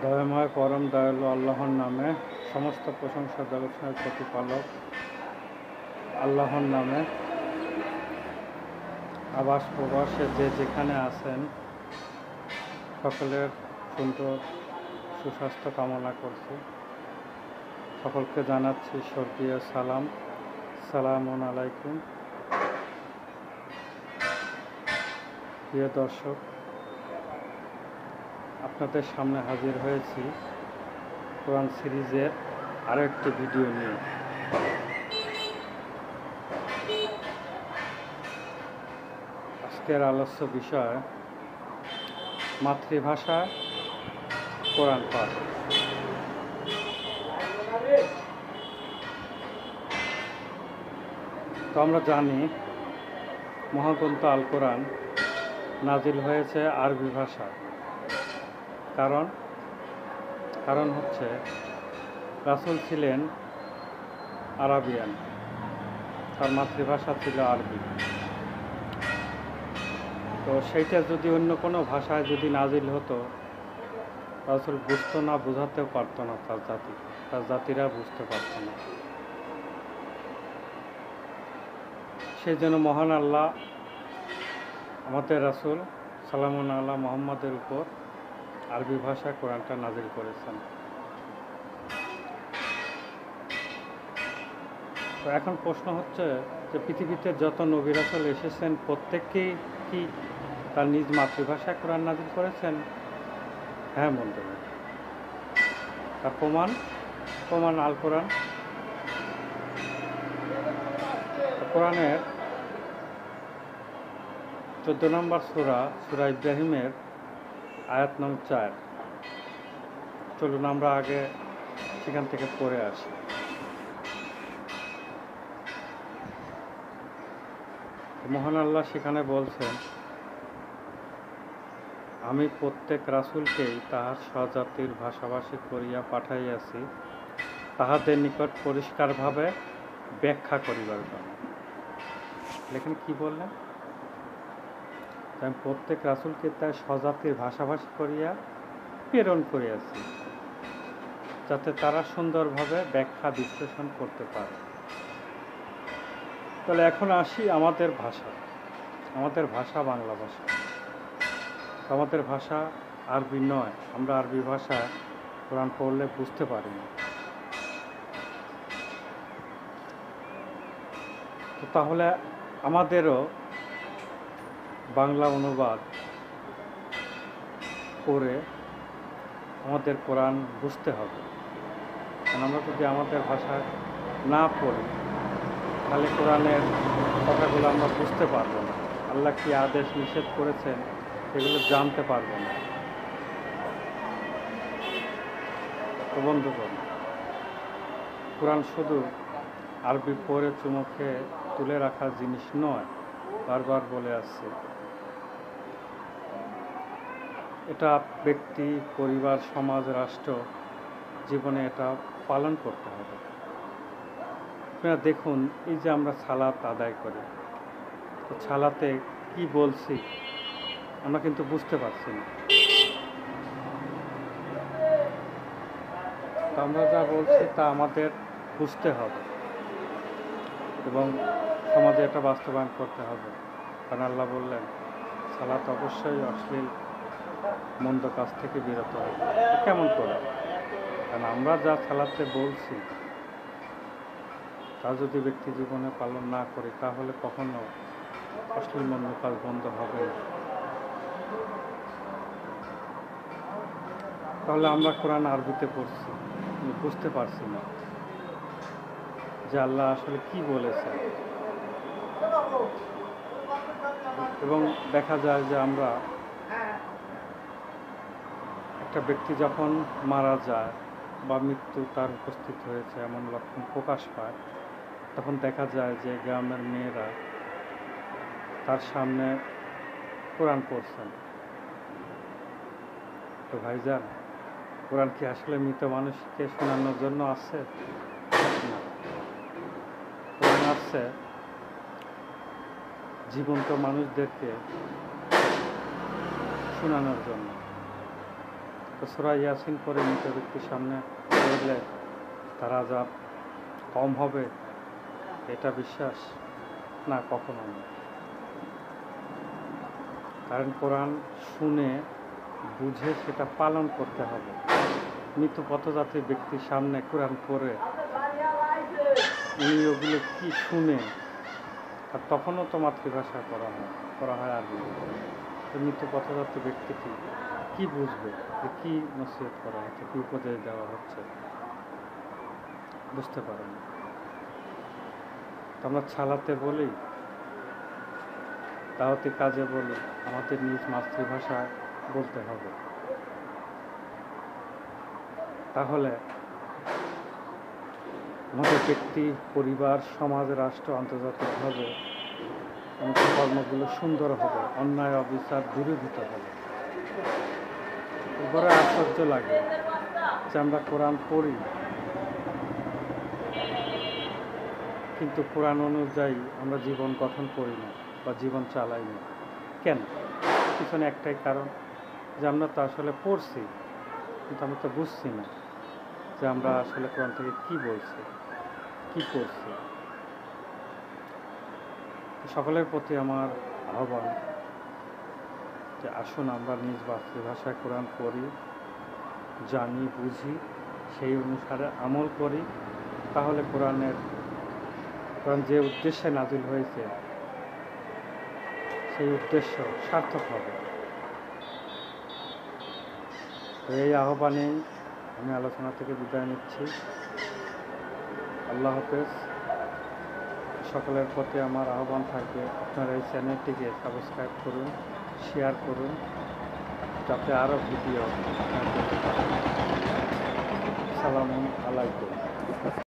দয়াময় পরম দয়ালু আল্লাহর নামে সমস্ত প্রশংসা জগৎসংসারের প্রতিপালক আল্লাহর নামে আবাস প্রবাসে যে যেখানে আছেন সকলের সুন্দর সুস্বাস্থ্য কামনা করছি। সকলকে জানাচ্ছি স্বর্গীয় সালাম, সালামুন আলাইকুম। প্রিয় দর্শক, আপনাদের সামনে হাজির হয়েছি কোরআন সিরিজের আরও একটি ভিডিও নিয়ে। আজকের আলোচ্য বিষয় মাতৃভাষা কোরআন পাঠ। তো আমরা জানি মহাগ্রন্থ আল কোরআন নাজিল হয়েছে আরবি ভাষায়। কারণ হচ্ছে রাসূল ছিলেন আরাবিয়ান, তার মাতৃভাষা ছিল আরবি। তো সেইটা যদি অন্য কোনো ভাষায় যদি নাজিল হতো, রাসূল বুঝতো না, বোঝাতেও পারতো না, তার জাতিরা বুঝতে পারতো না। সেই জন্য মহান আল্লাহ আমাদের রাসূল সালামুন আল্লাহ মুহাম্মাদের উপর আরবি ভাষায় কোরআনটা নাজিল করেছেন। তো এখন প্রশ্ন হচ্ছে যে পৃথিবীতে যত নবী রাসূল এসেছেন প্রত্যেককেই কি তার নিজ মাতৃভাষায় কোরআন নাজিল করেছেন? হ্যাঁ বন্ধুরা, তার প্রমাণ আল কোরআন। কোরআনের 14 নম্বর সূরা ইব্রাহিমের আয়াত নং 4। চলুন আমরা আগে সেখান থেকে পড়ে আসি। মহান আল্লাহ সেখানে বলছেন, আমি প্রত্যেক রাসূলকেই তাহার স্বজাতির ভাষাভাষী করিয়া পাঠাইয়াছি, তাহাদের নিকট পরিষ্কারভাবে ব্যাখ্যা করিবার জন্য। লেখেন কি বললেন? আমি প্রত্যেক রাসূলকে তার স্বজাতির ভাষাভাষী করিয়া প্রেরণ করিয়াছি, যাতে তারা সুন্দরভাবে ব্যাখ্যা বিশ্লেষণ করতে পারে। তাহলে এখন আসি আমাদের ভাষা বাংলা ভাষা। আমাদের ভাষা আরবি নয়, আমরা আরবি ভাষা কোরআন পড়লে বুঝতে পারি না। তো তাহলে আমাদেরও বাংলা অনুবাদ করে আমাদের কোরআন বুঝতে হবে। কারণ আমরা যদি আমাদের ভাষায় না পড়ি তাহলে কোরআনের কথাগুলো আমরা বুঝতে পারবো না। আল্লাহ কি আদেশ নিষেধ করেছেন এগুলো জানতে পারবো না। তো বন্ধুগণ, কোরআন শুধু আরবি পড়ে চুমুকে তুলে রাখার জিনিস নয়, বারবার বলে আসছে। এটা ব্যক্তি, পরিবার, সমাজ, রাষ্ট্র জীবনে এটা পালন করতে হবে। আপনারা দেখুন, এই যে আমরা সালাত আদায় করি, তো সালাতে কি বলছি আমরা কিন্তু বুঝতে পারছি না। আমরা যা বলছি তা আমাদের বুঝতে হবে এবং সমাজে এটা বাস্তবায়ন করতে হবে। কারণ আল্লাহ বললেন সালাত অবশ্যই অশ্লীল মন্দ কাজ থেকে বিরত হবে। কেমন করে? কারণ আমরা যা সালাতে বলছি তা যদি ব্যক্তি জীবনে পালন না করি তাহলে কখনো অশ্লীল মন্দ কাজ বন্ধ হবে না। তাহলে আমরা কোরআন আরবিতে পড়ছি, বুঝতে পারছি না যে আল্লাহ আসলে কি বলেছেন। এবং দেখা যায় যে আমরা একটা ব্যক্তি যখন মারা যায় বা মৃত্যু তার উপস্থিত হয়েছে এমন লক্ষণ প্রকাশ পায়, তখন দেখা যায় যে গ্রামের মেয়েরা তার সামনে কোরআন পড়ছেন। তো ভাইজান, কোরআন কি আসলে মৃত মানুষকে শোনানোর জন্য আছে? না, কোরআন আছে জীবন্ত মানুষদেরকে শোনানোর জন্য। তো সূরা ইয়াসিন পড়ে মৃত ব্যক্তির সামনে পড়লে তার আযাব কম হবে, এটা বিশ্বাস না, কখনো না। কারণ কোরআন শুনে বুঝে সেটা পালন করতে হবে। মৃত পথযাত্রী ব্যক্তির সামনে কোরআন পড়ে উনি ওগুলো কি শুনে, আর তখনও তো মাতৃভাষা করা হয় আরবি। তো মৃত পথযাত্রী ব্যক্তিটি কি বুঝবে যে কী নসিহত করা হচ্ছে, কী উপদেশ দেওয়া হচ্ছে, বুঝতে পারে না। তো আমরা ছালাতে বলি, দাওয়াতি কাজে বলি, আমাদের নিজ মাতৃভাষা বলতে হবে। তাহলে আমাদের ব্যক্তি, পরিবার, সমাজ, রাষ্ট্র, আন্তর্জাতিকভাবে আমাদের কর্মগুলো সুন্দর হবে, অন্যায় অবিচার দূরীভূত হবে। এবারে আশ্চর্য লাগে যে আমরা কোরআন পড়ি, কিন্তু কোরআন অনুযায়ী আমরা জীবন গঠন করি না বা জীবন চালাই না। কেন? পিছনে একটাই কারণ, যে আমরা তো আসলে পড়ছি, কিন্তু আমরা তো বুঝছি না যে আমরা আসলে কোরআন থেকে কী বলছি, কী করছি। সকলের প্রতি আমার আহ্বান যে আসুন আমরা নিজ মাতৃভাষায় কোরআন পড়ি, জানি, বুঝি, সেই অনুসারে আমল করি। তাহলে কোরআন যে উদ্দেশ্যে নাজিল হয়েছে সেই উদ্দেশ্য সার্থক হবে। তো এই আহ্বানেই আমি আলোচনা থেকে বিদায় নিচ্ছি। আল্লাহ হাফেজ। সকলের প্রতি আমার আহ্বান থাকবে, আপনারা এই চ্যানেলটিকে সাবস্ক্রাইব করুন, শেয়ার করুন, যাতে আরও ভিডিও। আসসালামু আলাইকুম।